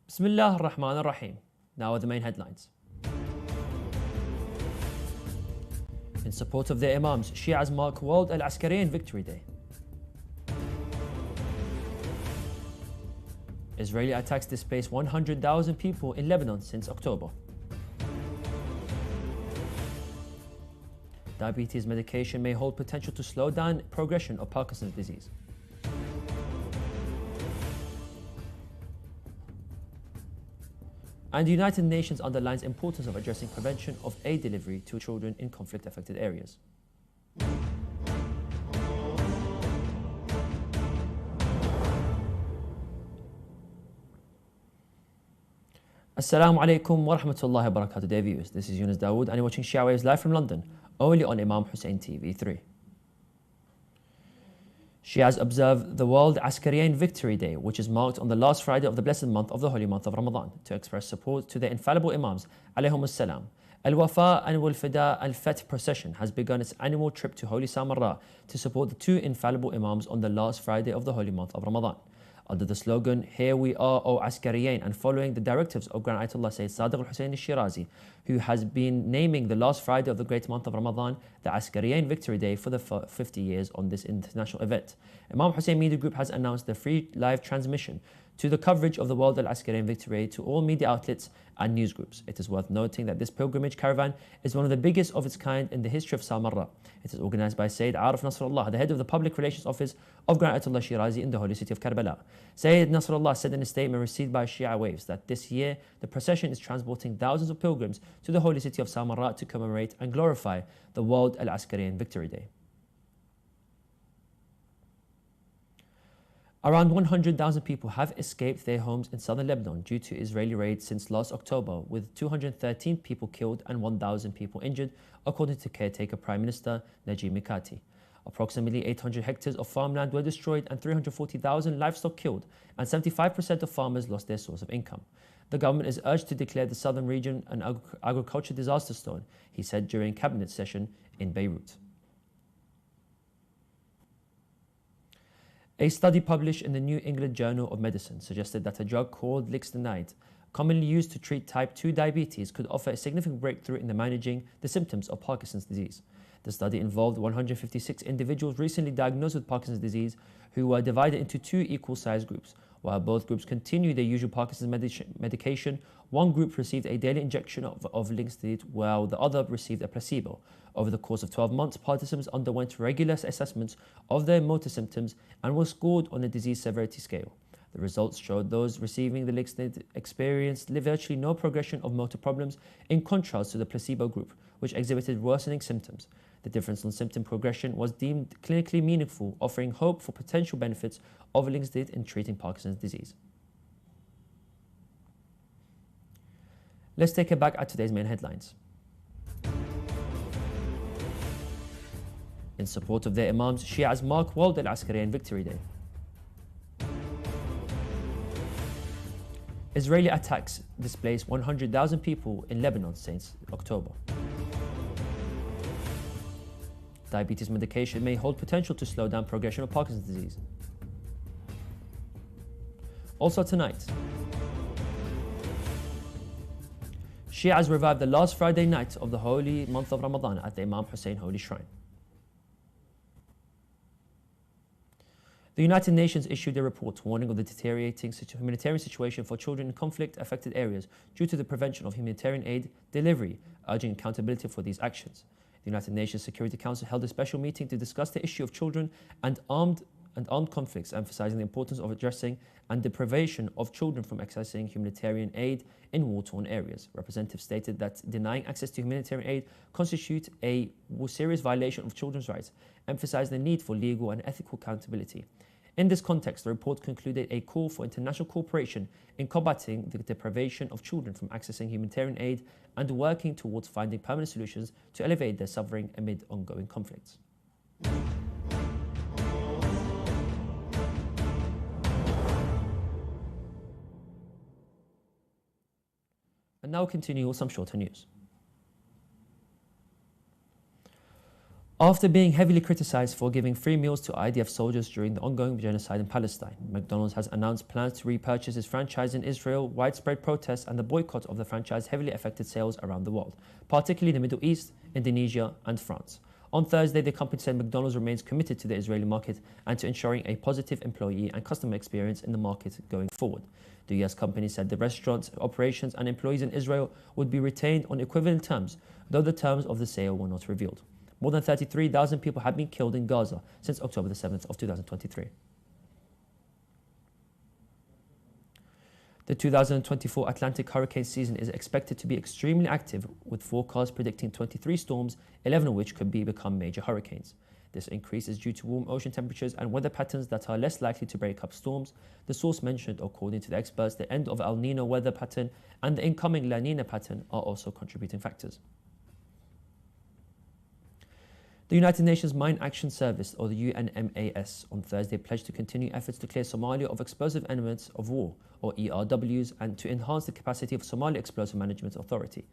Bismillah ar-Rahman ar-Rahim. Now are the main headlines. In support of their Imams, Shias mark World Al-Askariyin Victory Day. Israeli attacks displaced 100,000 people in Lebanon since October. Diabetes medication may hold potential to slow down progression of Parkinson's disease. And the United Nations underlines importance of addressing prevention of aid delivery to children in conflict-affected areas. Assalamu alaikum wa rahmatullahi wa barakatuh, dear viewers. This is Yunus Dawood and you're watching Shia Waves live from London, only on Imam Hussein TV 3. Shias observe the World Askariyin Victory Day, which is marked on the last Friday of the blessed month of the holy month of Ramadan, to express support to their infallible Imams, alayhimus salam. Al-Wafa and Wal-Fida Al-Fath procession has begun its annual trip to Holy Samarra to support the two infallible Imams on the last Friday of the holy month of Ramadan. Under the slogan, "Here we are, O Askariyin," and following the directives of Grand Ayatollah Sayyid Sadiq al-Hussein al-Shirazi, who has been naming the last Friday of the great month of Ramadan the Askariyin Victory Day for the 50 years on this international event. Imam Hussein Media Group has announced the free live transmission to the coverage of the World Al-Askariyin Victory Day to all media outlets and news groups. It is worth noting that this pilgrimage caravan is one of the biggest of its kind in the history of Samarra. It is organized by Sayyid Arif Nasrallah, the head of the Public Relations Office of Grand Ayatollah Shirazi in the holy city of Karbala. Sayyid Nasrallah said in a statement received by Shia Waves that this year the procession is transporting thousands of pilgrims to the holy city of Samarra to commemorate and glorify the World Al-Askariyin Victory Day. Around 100,000 people have escaped their homes in southern Lebanon due to Israeli raids since last October, with 213 people killed and 1,000 people injured, according to caretaker Prime Minister Najib Mikati. Approximately 800 hectares of farmland were destroyed and 340,000 livestock killed, and 75% of farmers lost their source of income. The government is urged to declare the southern region an agriculture disaster zone, he said during cabinet session in Beirut. A study published in the New England Journal of Medicine suggested that a drug called lixisenatide, commonly used to treat type 2 diabetes, could offer a significant breakthrough in managing the symptoms of Parkinson's disease. The study involved 156 individuals recently diagnosed with Parkinson's disease who were divided into two equal-sized groups. While both groups continued their usual Parkinson's medication, one group received a daily injection of lixisenatide while the other received a placebo. Over the course of 12 months, participants underwent regular assessments of their motor symptoms and were scored on a disease severity scale. The results showed those receiving the lixisenatide experienced virtually no progression of motor problems, in contrast to the placebo group, which exhibited worsening symptoms. The difference in symptom progression was deemed clinically meaningful, offering hope for potential benefits of lixisenatide in treating Parkinson's disease. Let's take a back at today's main headlines. In support of their Imams, Shias mark World Al-Askariyin Victory Day. Israeli attacks displaced 100,000 people in Lebanon since October. Diabetes medication may hold potential to slow down progression of Parkinson's disease. Also tonight, Shias revived the last Friday night of the holy month of Ramadan at the Imam Hussein Holy Shrine. The United Nations issued a report warning of the deteriorating humanitarian situation for children in conflict-affected areas due to the prevention of humanitarian aid delivery, urging accountability for these actions. The United Nations Security Council held a special meeting to discuss the issue of children and armed conflicts, emphasizing the importance of addressing and deprivation of children from accessing humanitarian aid in war-torn areas. Representatives stated that denying access to humanitarian aid constitutes a serious violation of children's rights, emphasizing the need for legal and ethical accountability. In this context, the report concluded a call for international cooperation in combating the deprivation of children from accessing humanitarian aid and working towards finding permanent solutions to alleviate their suffering amid ongoing conflicts. And now continue with some shorter news. After being heavily criticised for giving free meals to IDF soldiers during the ongoing genocide in Palestine, McDonald's has announced plans to repurchase its franchise in Israel. Widespread protests and the boycott of the franchise heavily affected sales around the world, particularly the Middle East, Indonesia and France. On Thursday, the company said McDonald's remains committed to the Israeli market and to ensuring a positive employee and customer experience in the market going forward. The US company said the restaurant's operations and employees in Israel would be retained on equivalent terms, though the terms of the sale were not revealed. More than 33,000 people have been killed in Gaza since October the 7th of 2023. The 2024 Atlantic hurricane season is expected to be extremely active, with forecasts predicting 23 storms, 11 of which could become major hurricanes. This increase is due to warm ocean temperatures and weather patterns that are less likely to break up storms. The source mentioned, according to the experts, the end of El Nino weather pattern and the incoming La Nina pattern are also contributing factors. The United Nations Mine Action Service, or the UNMAS, on Thursday pledged to continue efforts to clear Somalia of explosive elements of war, or ERWs, and to enhance the capacity of Somali Explosive Management Authority.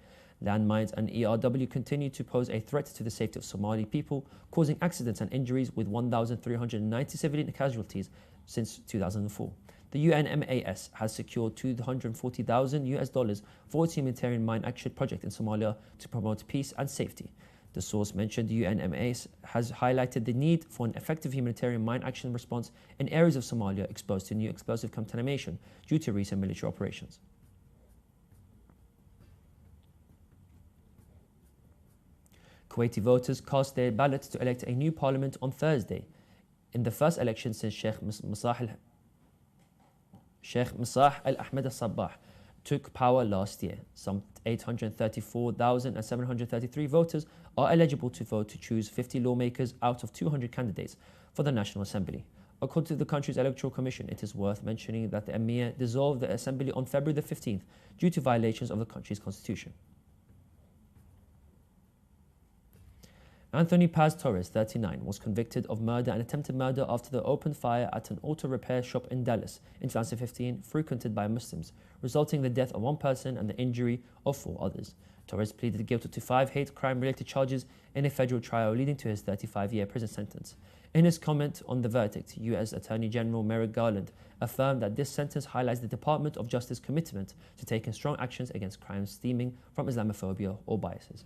Landmines and ERW continue to pose a threat to the safety of Somali people, causing accidents and injuries with 1,390 civilian casualties since 2004. The UNMAS has secured $240,000 for its humanitarian mine action project in Somalia to promote peace and safety. The source mentioned the UNMAS has highlighted the need for an effective humanitarian mine action response in areas of Somalia exposed to new explosive contamination due to recent military operations. Kuwaiti voters cast their ballots to elect a new parliament on Thursday, in the first election since Sheikh Misah al-Ahmed al-Sabbah took power last year. Some 834,733 voters are eligible to vote to choose 50 lawmakers out of 200 candidates for the National Assembly. According to the country's Electoral Commission, it is worth mentioning that the Emir dissolved the Assembly on February the 15th due to violations of the country's constitution. Anthony Paz Torres, 39, was convicted of murder and attempted murder after the opened fire at an auto repair shop in Dallas in 2015, frequented by Muslims, resulting in the death of one person and the injury of 4 others. Torres pleaded guilty to 5 hate crime-related charges in a federal trial, leading to his 35-year prison sentence. In his comment on the verdict, U.S. Attorney General Merrick Garland affirmed that this sentence highlights the Department of Justice's commitment to taking strong actions against crimes stemming from Islamophobia or biases.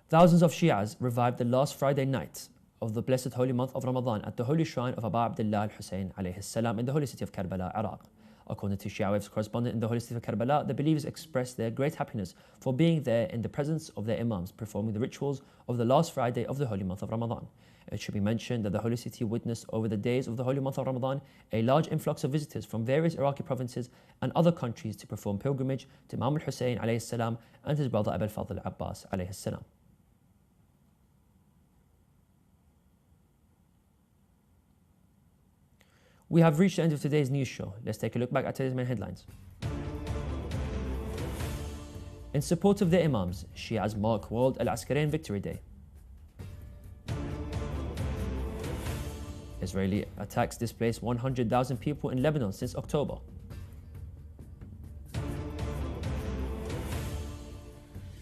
Thousands of Shias revived the last Friday night of the blessed holy month of Ramadan at the holy shrine of Abu Abdullah al-Hussein alayhi salam in the holy city of Karbala, Iraq. According to Shia Waves correspondent in the holy city of Karbala, the believers expressed their great happiness for being there in the presence of their imams, performing the rituals of the last Friday of the holy month of Ramadan. It should be mentioned that the holy city witnessed over the days of the holy month of Ramadan a large influx of visitors from various Iraqi provinces and other countries to perform pilgrimage to Imam Hussein alayhi salam and his brother Abul Fadl Abbas alayhi salam. We have reached the end of today's news show. Let's take a look back at today's main headlines. In support of their imams, Shias mark World Al-Askarain Victory Day. Israeli attacks displaced 100,000 people in Lebanon since October.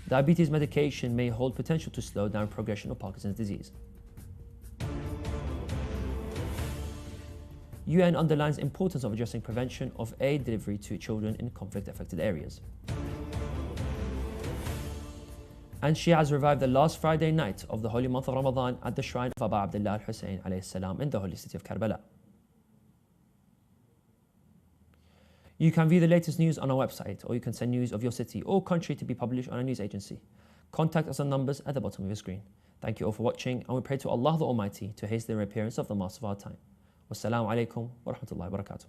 Diabetes medication may hold potential to slow down progression of Parkinson's disease. UN underlines importance of addressing prevention of aid delivery to children in conflict-affected areas. And Shias revived the last Friday night of the holy month of Ramadan at the shrine of Abu Abdullah al-Hussein alayhi salam in the holy city of Karbala. You can view the latest news on our website, or you can send news of your city or country to be published on a news agency. Contact us on numbers at the bottom of your screen. Thank you all for watching, and we pray to Allah the Almighty to hasten the appearance of the Master of our time. Wassalamu alaikum wa rahmatullahi wa barakatuh.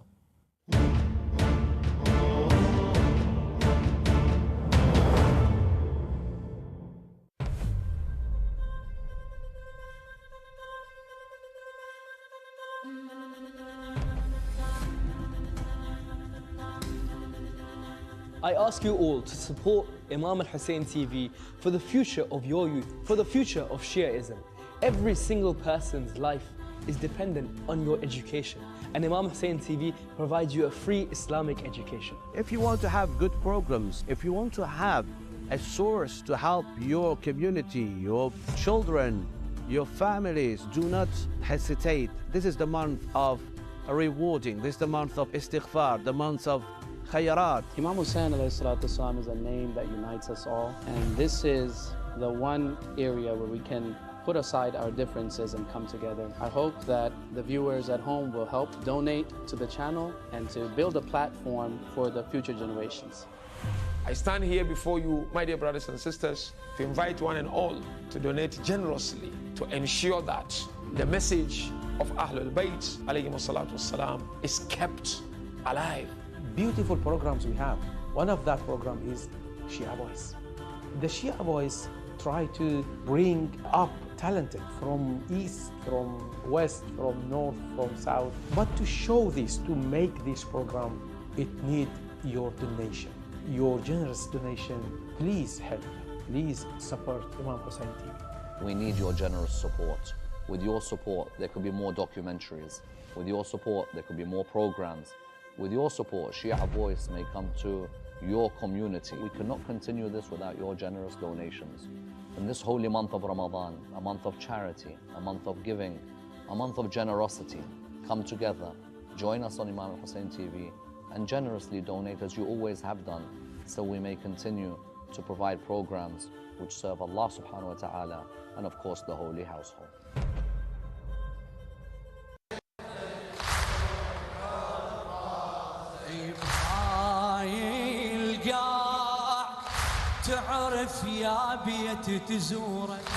I ask you all to support Imam Hussein TV for the future of your youth, for the future of Shiaism. Every single person's life is dependent on your education. And Imam Hussein TV provides you a free Islamic education. If you want to have good programs, if you want to have a source to help your community, your children, your families, do not hesitate. This is the month of rewarding. This is the month of istighfar, the month of khayrat. Imam Hussein is a name that unites us all. And this is the one area where we can put aside our differences and come together. I hope that the viewers at home will help donate to the channel and to build a platform for the future generations. I stand here before you, my dear brothers and sisters, to invite one and all to donate generously to ensure that the message of Ahlul Bayt ﷺ is kept alive. Beautiful programs we have. One of that program is Shia Voice. The Shia Voice try to bring up talented from east, from west, from north, from south. But to show this, to make this program, it needs your donation. Your generous donation, please help, please support Imam Hussein TV. We need your generous support. With your support, there could be more documentaries. With your support, there could be more programs. With your support, Shia Voice may come to your community. We cannot continue this without your generous donations. In this holy month of Ramadan, a month of charity, a month of giving, a month of generosity, come together, join us on Imam Hussein TV, and generously donate as you always have done, so we may continue to provide programs which serve Allah subhanahu wa ta'ala and of course the holy household. تعرف يا بيت تزوره